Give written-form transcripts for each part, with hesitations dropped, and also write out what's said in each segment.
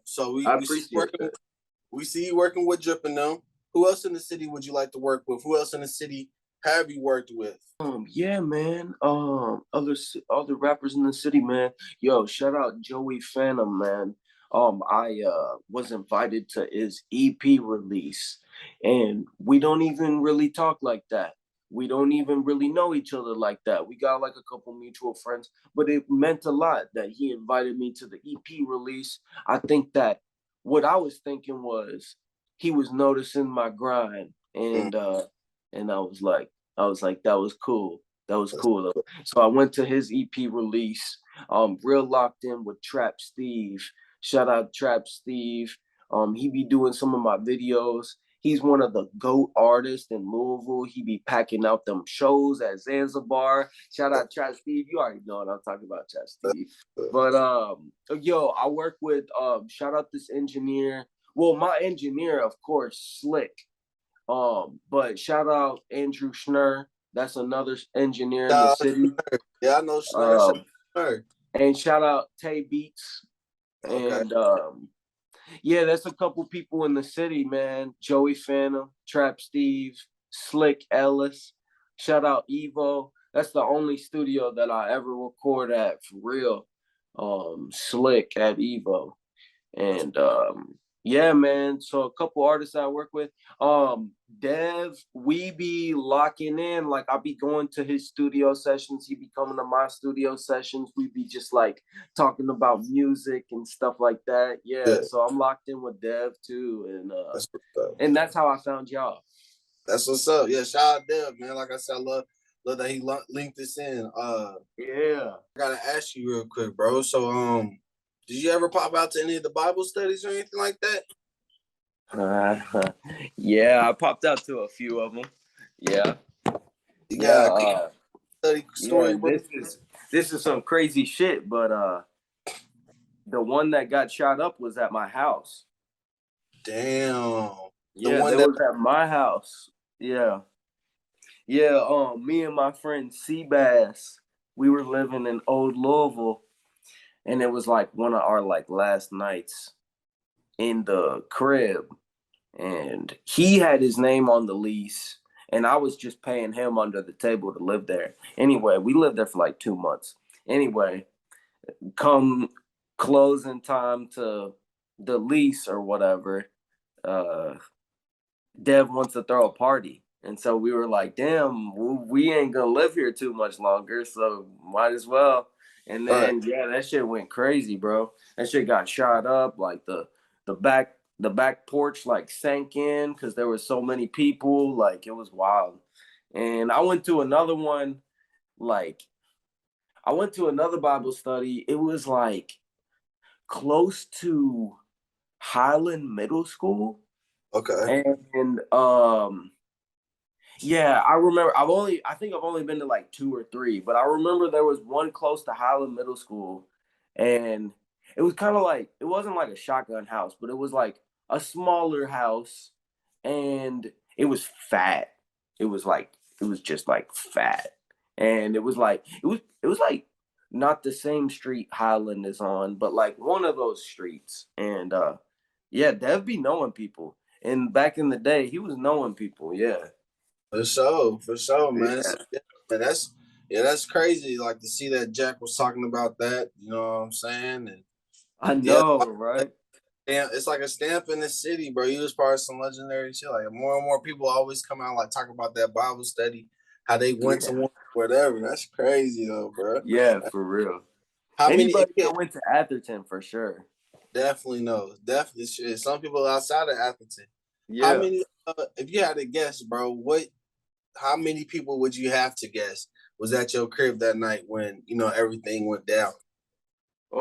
So I we see appreciate that. we see you working with Drip and them. Who else in the city would you like to work with? Who else in the city have you worked with? Yeah, man. Other rappers in the city, man. Yo, shout out Joey Phantom, man. I was invited to his EP release, and we don't even really talk like that. We don't even really know each other like that. We got like a couple mutual friends, but it meant a lot that he invited me to the EP release. I think that what I was thinking was he was noticing my grind, and I was like, that was cool. That was cool. So I went to his EP release, real locked in with Trap Steve. Shout out Trap Steve. He be doing some of my videos. He's one of the GOAT artists in Louisville. He be packing out them shows at Zanzibar. Shout out Trap Steve. You already know what I'm talking about, Trap Steve. But yo, I work with shout out this engineer. Well, my engineer, of course, Slick. But shout out Andrew Schnur. That's another engineer in the city. Yeah, I know Schnur. And shout out Tay Beats. Okay. And yeah, there's a couple people in the city, man. Joey Phantom, Trap Steve, Slick Ellis. Shout out Evo. That's the only studio that I ever record at for real. Slick at Evo. And yeah, man. So a couple artists I work with. Dev, we be locking in. Like I'll be going to his studio sessions. He be coming to my studio sessions. We be just like talking about music and stuff like that. Yeah. So I'm locked in with Dev too. And that's how I found y'all. That's what's up. Yeah, shout out Dev, man. Like I said, I love that he linked this in. Yeah. I gotta ask you real quick, bro. So did you ever pop out to any of the Bible studies or anything like that? Yeah, I popped out to a few of them. Yeah. Study story, bro. This is some crazy shit, but the one that got shot up was at my house. Damn. Yeah, that was at my house. Yeah. Yeah, me and my friend Seabass, we were living in Old Louisville, and it was like one of our like last nights in the crib. And he had his name on the lease, and I was just paying him under the table to live there. Anyway, we lived there for like 2 months. Anyway, come closing time to the lease or whatever, Dev wants to throw a party. And so we were like, damn, we ain't gonna live here too much longer, so might as well. And then yeah, that shit went crazy, bro. That shit got shot up, like the back porch like sank in because there were so many people. Like it was wild. And I went to another one, like I went to another Bible study. It was like close to Highland Middle School. Okay. And yeah, I remember I think I've only been to like 2 or 3, but I remember there was one close to Highland Middle School, and it was kind of like, it wasn't like a shotgun house, but it was like a smaller house, and it was fat. It was just like fat. And it was like not the same street Highland is on, but like one of those streets. And yeah, Dev be knowing people. And back in the day, he was knowing people, yeah. For sure, man. Yeah. That's crazy. Like to see that Jack was talking about that. You know what I'm saying? And I know, right? Yeah, it's like a stamp in the city, bro. You was part of some legendary shit. Like more and more people always come out like talk about that Bible study, how they went to one, whatever. That's crazy though, bro. Yeah, for real. Anybody that went to Atherton for sure. Definitely knows. Definitely shit. Some people outside of Atherton. Yeah. How many? If you had to guess, bro, how many people would you have to guess was at your crib that night when everything went down? I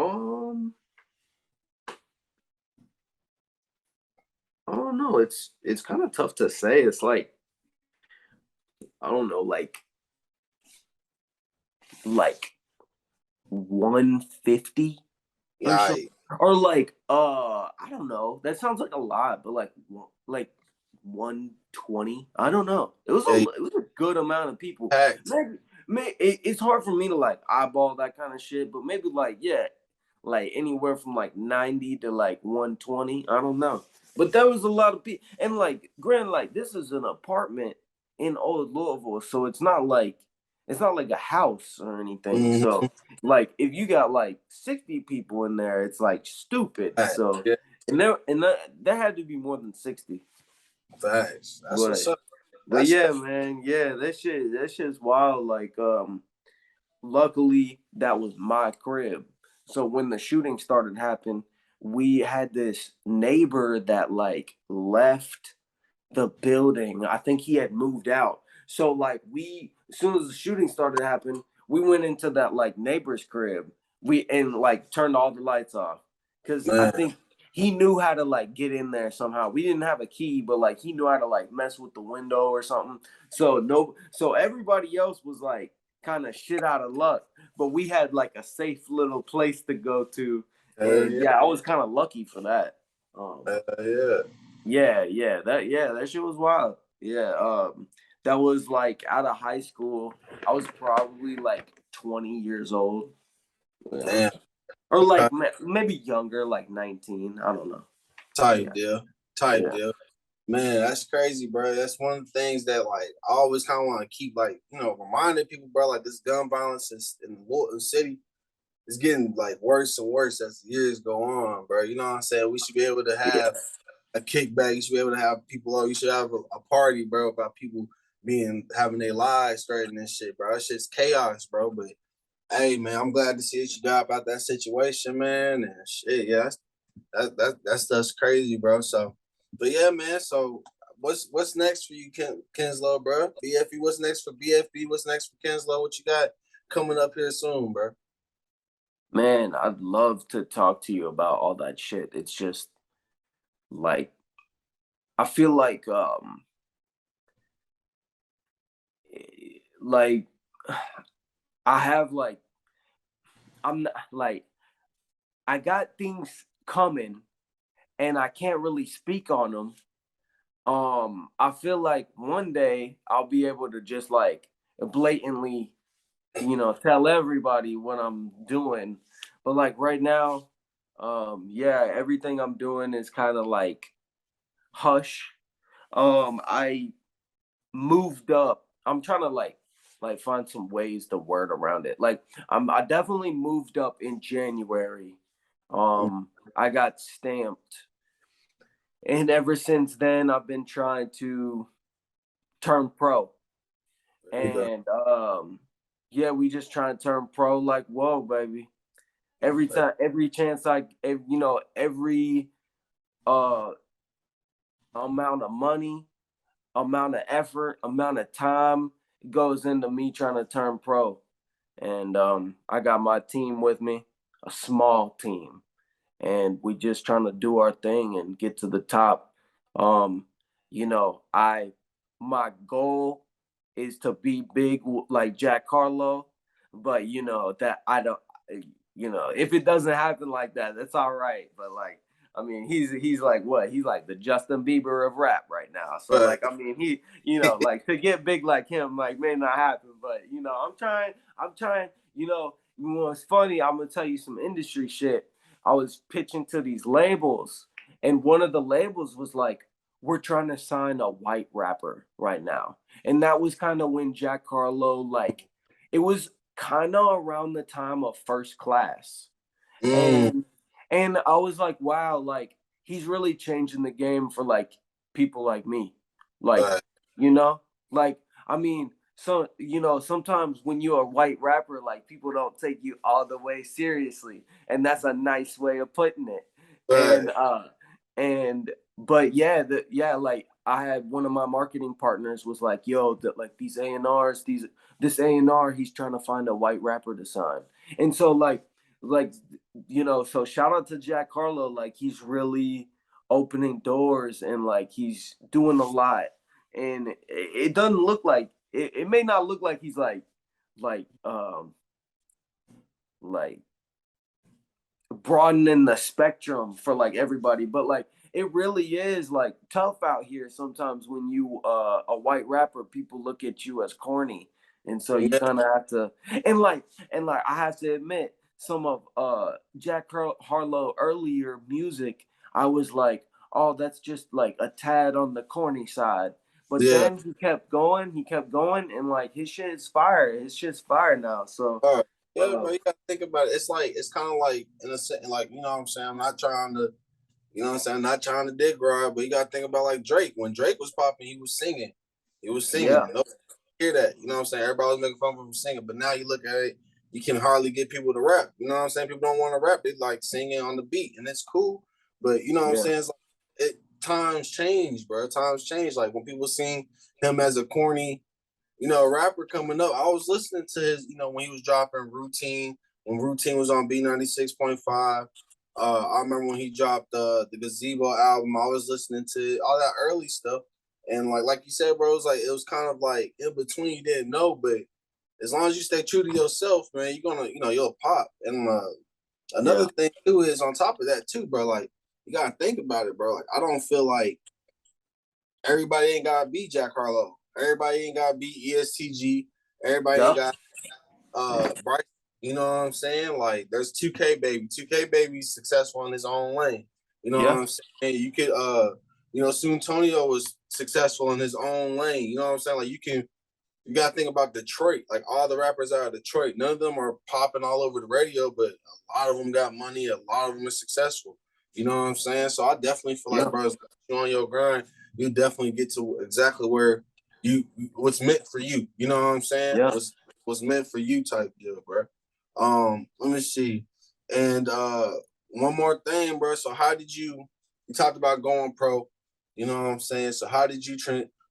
don't know. It's kind of tough to say. It's like, I don't know, like 150 or like I don't know. That sounds like a lot, but like 120. I don't know. It was a good amount of people. Maybe it's hard for me to like eyeball that kind of shit, but maybe like, yeah, like anywhere from like 90 to like 120. I don't know. But there was a lot of people, and like, granted, like this is an apartment in old Louisville, so it's not like a house or anything. Mm-hmm. So like if you got like 60 people in there, it's like stupid. Facts. So Yeah, there had to be more than 60. facts. That's what's But up. but That's yeah, man, yeah, that shit's wild. Like luckily that was my crib. So when the shooting started happening, we had this neighbor that like left the building. I think he had moved out. So like as soon as the shooting started happening, we went into that like neighbor's crib. We and like turned all the lights off. Cause I man. think he knew how to like get in there somehow. We didn't have a key, but like he knew how to like mess with the window or something. So everybody else was like kind of shit out of luck. But we had like a safe little place to go to. And Yeah, yeah, I was kind of lucky for that. yeah. That shit was wild. Yeah, that was like out of high school. I was probably like 20 years old. Yeah. Damn. Or Okay. like maybe younger, like 19. I don't know. Type Yeah, deal. Type yeah, deal. Man, that's crazy, bro. That's one of the things that like I always kind of want to keep like reminding people, bro. Like this gun violence in the city is getting like worse and worse as the years go on, bro. You know what I'm saying? We should be able to yeah. have a kickback. You should be able to have people. You should have a party, bro, about people having their lives straightened and shit, bro. It's just chaos, bro. But hey, man, I'm glad to see that you got about that situation, man. And shit, yeah, that's stuff's crazy, bro. So, but yeah, man. So, what's next for you, Kinslow, bro? BFE, what's next for BFB? What's next for Kinslow? What you got coming up here soon, bro? Man, I'd love to talk to you about all that shit. It's just like I feel like I have like I'm not, like I got things coming and I can't really speak on them. I feel like one day I'll be able to just like blatantly, tell everybody what I'm doing. But like right now, yeah, everything I'm doing is kind of like hush. I moved up. I'm trying to like find some ways to word around it. Like I definitely moved up in January. I got stamped. And ever since then I've been trying to turn pro. There you go. And yeah, we just trying to turn pro like whoa, baby. Every time, every chance every uh amount of money, amount of effort, amount of time goes into me trying to turn pro. And I got my team with me, a small team, and we just trying to do our thing and get to the top. Um, I my goal is to be big like Jack Carlo, but that I don't. If it doesn't happen like that, that's all right. But like, I mean, he's like what? He's like the Justin Bieber of rap right now. So But like, I mean, like to get big like him, like may not happen. But I'm trying. I'm trying. It's funny. I'm gonna tell you some industry shit. I was pitching to these labels, and one of the labels was like, "We're trying to sign a white rapper right now," and that was kind of when Jack Harlow like, it was kind of around the time of First Class, mm, and I was like, wow, like he's really changing the game for like people like me, like but you know, like I mean, so sometimes when you're a white rapper, like people don't take you all the way seriously, and that's a nice way of putting it. And but and but yeah, like I had one of my marketing partners was like, yo, that like these A&Rs, this A&R, he's trying to find a white rapper to sign. And so like so shout out to Jack Harlow, like he's really opening doors and like he's doing a lot. And it doesn't look like it may not look like he's like like broadening the spectrum for like everybody, but like it really is like tough out here sometimes when you a white rapper. People look at you as corny, and so you yeah, kind of have to, and like I have to admit some of Jack Harlow earlier music, I was like, oh, that's just like a tad on the corny side. But Yeah. then he kept going, and like his shit is fire. His shit's fire now. So Yeah, bro, you gotta think about it. It's kind of like in a sense, like, you know what I'm saying. I'm not trying to, you know what I'm saying. I'm not trying to dick ride, but you gotta think about like Drake. When Drake was popping, he was singing. He was yeah, singing. Nobody hear that. You know what I'm saying. Everybody was making fun of him singing, but now you look at it, you can hardly get people to rap. You know what I'm saying. People don't want to rap. They like singing on the beat, and it's cool. But you know what I'm yeah, saying. It's like, times change, bro. Times change. Like when people seen him as a corny, you know, rapper coming up. I was listening to his, you know, when he was dropping Routine, when Routine was on B96.5. I remember when he dropped the Gazebo album. I was listening to all that early stuff, and like you said, bro, it was kind of like in between. You didn't know, but as long as you stay true to yourself, man, you're gonna, you know, you'll pop. And another yeah, thing too is on top of that too, bro. Like you gotta think about it, bro. Like I don't feel like everybody ain't gotta be Jack Harlow. Everybody ain't gotta be ESTG. Everybody ain't yeah, got Bryce. You know what I'm saying? Like there's 2K baby. 2K baby's successful in his own lane. You know what yeah, I'm saying? You could you know, soon Tonio was successful in his own lane. You know what I'm saying? Like you gotta think about Detroit. Like all the rappers out of Detroit, none of them are popping all over the radio, but a lot of them got money. A lot of them are successful. You know what I'm saying? So I definitely feel like, yeah, bro, if you're on your grind, you definitely get to exactly where you what's meant for you. You know what I'm saying? yeah. What's meant for you type deal, bro. Let me see. And one more thing, bro. So how did you talked about going pro? You know what I'm saying? So how did you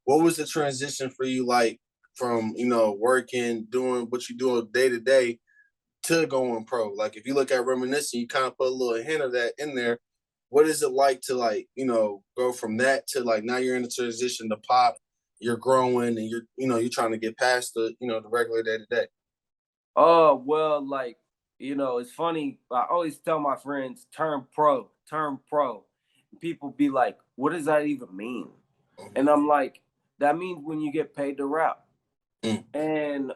what was the transition for you like from, you know, working, doing what you do day to day to going pro? Like if you look at reminiscing, you kind of put a little hint of that in there. What is it like to like, you know, go from that to like now you're in the transition to pop, you're growing and you're, you know, you're trying to get past the, you know, the regular day to day. Oh, well, like, it's funny. I always tell my friends, turn pro, turn pro. People be like, what does that even mean? And I'm like, that means when you get paid to rap. Mm. And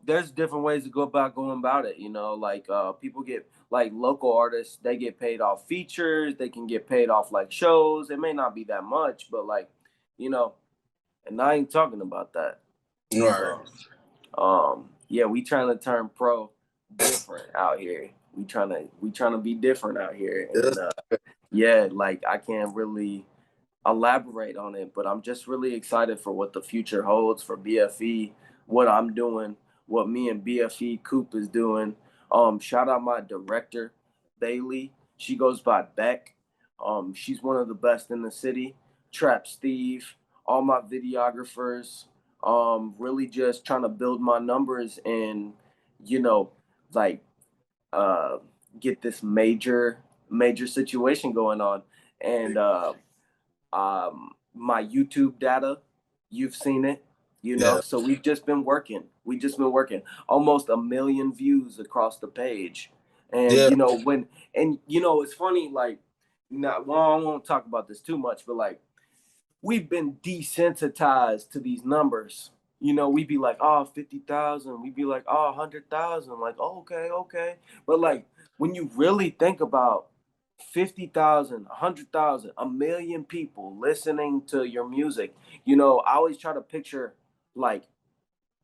there's different ways to go about going about it. Like people get like local artists, they get paid off features, they can get paid off like shows. It may not be that much, but like, you know, and I ain't talking about that. All right. So yeah, we trying to turn pro different out here. We trying to be different out here. Yes. And yeah, like I can't really elaborate on it, but I'm just really excited for what the future holds for BFE, what I'm doing, what me and BFE Coop is doing. Shout out my director, Bailey. She goes by Beck. She's one of the best in the city. Trap Steve, all my videographers. Really just trying to build my numbers and, you know, like uh get this major situation going on. And my YouTube data, you've seen it, Yeah. so we've just been working almost 1 million views across the page. And Yeah. it's funny, like, not, well, I won't talk about this too much, but like we've been desensitized to these numbers. We'd be like, oh, 50,000. We'd be like, oh, 100,000. Like, oh, okay, okay. But like, when you really think about 50,000, 100,000, 1 million people listening to your music, I always try to picture like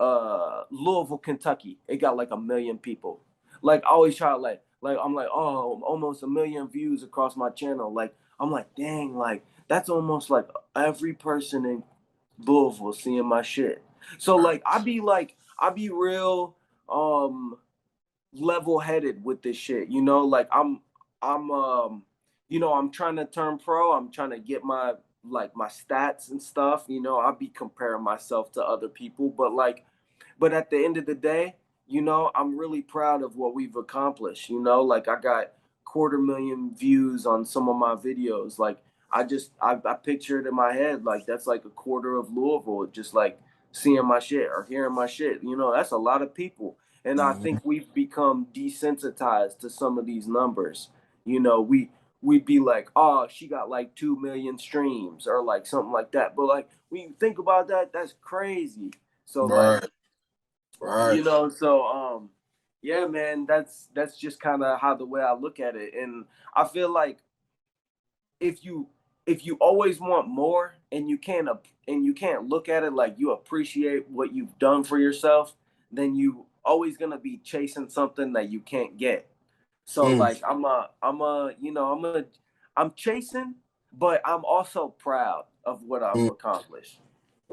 Louisville, Kentucky. It got like 1 million people. Like I always try to like I'm like, oh, almost 1 million views across my channel. Like I'm like, dang, like that's almost like every person in Louisville seeing my shit. So like I be real level headed with this shit. Like I'm trying to turn pro. I'm trying to get my stats and stuff. I'll be comparing myself to other people, but at the end of the day, I'm really proud of what we've accomplished. Like I got 250,000 views on some of my videos. Like I picture it in my head, like that's like a quarter of Louisville, just like seeing my shit or hearing my shit. That's a lot of people. And I Mhm. think we've become desensitized to some of these numbers. We'd be like, oh, she got like 2 million streams or like something like that. But like when you think about that, that's crazy. So like, Right. Right. so Yeah, man, that's just kind of how the way I look at it, and I feel like if you if you always want more and you can't look at it like you appreciate what you've done for yourself, then you always gonna be chasing something that you can't get. So Mm. like I'm chasing, but I'm also proud of what I've Mm. accomplished.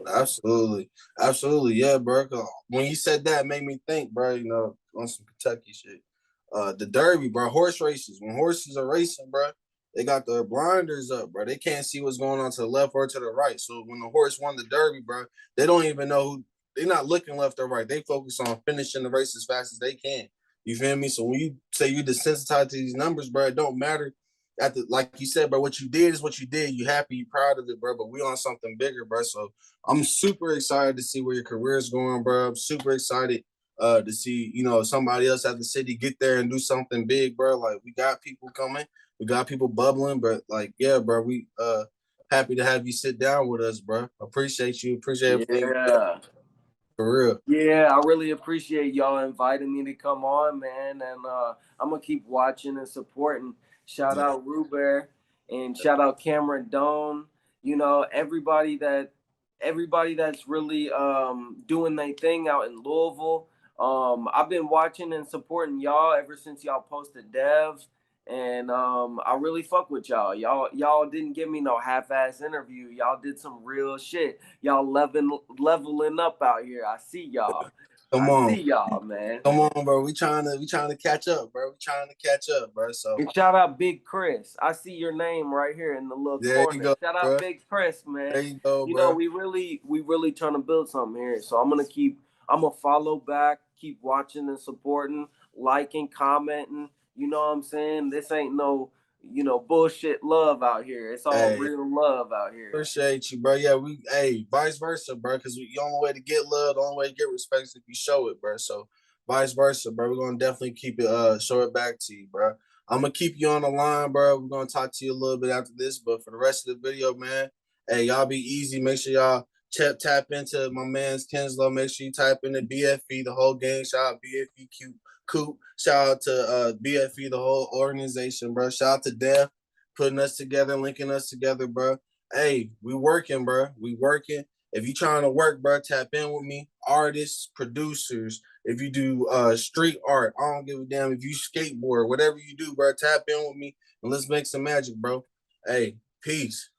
Absolutely, absolutely, yeah, bro. 'Cause when you said that, it made me think, bro. You know, on some Kentucky shit. The Derby, bro. Horse races. When horses are racing, bro, they got their blinders up, bro. They can't see what's going on to the left or to the right. So when the horse won the Derby, bro, they don't even know who. They're not looking left or right. They focus on finishing the race as fast as they can. You feel me? So when you say you desensitized to these numbers, bro, it don't matter at the like you said, bro. What you did is what you did. You happy, you proud of it, bro. But we on something bigger, bro. So I'm super excited to see where your career is going, bro. I'm super excited to see, you know, somebody else at the city get there and do something big, bro. Like we got people coming, we got people bubbling, but like, yeah, bro, we happy to have you sit down with us, bro. Appreciate you, appreciate everything you done Yeah. for real. Yeah, I really appreciate y'all inviting me to come on, man. And I'm gonna keep watching and supporting. Shout Yeah. out Roo-Bear and shout out Cameron Doan. You know, everybody that's really doing their thing out in Louisville. I've been watching and supporting y'all ever since y'all posted Dev. And I really fuck with y'all. Y'all didn't give me no half-ass interview. Y'all did some real shit. Y'all leveling up out here. I see y'all. Come I on. see y'all, man. Come on, bro. We trying to catch up, bro. We trying to catch up, bro. So And shout out Big Chris. I see your name right here in the little there you corner. go, Shout out bro. Big Chris, There man. you go, You know, bro. we really trying to build something here. So I'm gonna follow back, keep watching and supporting, liking, commenting. You know what I'm saying? This ain't no, bullshit love out here. It's all Hey, real love out here. appreciate you, bro. Yeah, hey, vice versa, bro. Because the only way to get love, the only way to get respect is if you show it, bro. So, vice versa, bro. We're gonna definitely keep it, show it back to you, bro. I'm gonna keep you on the line, bro. We're gonna talk to you a little bit after this, but for the rest of the video, man, hey, y'all be easy. Make sure y'all tap into my man's Kinslow. Make sure you type in the BFE, the whole gang. Shout out BFE Coop. Shout out to BFE, the whole organization, bro. Shout out to Def putting us together, linking us together, bro. Hey, we working, bro. We working. If you trying to work, bro, tap in with me. Artists, producers. If you do street art, I don't give a damn. If you skateboard, whatever you do, bro, tap in with me and let's make some magic, bro. Hey, peace.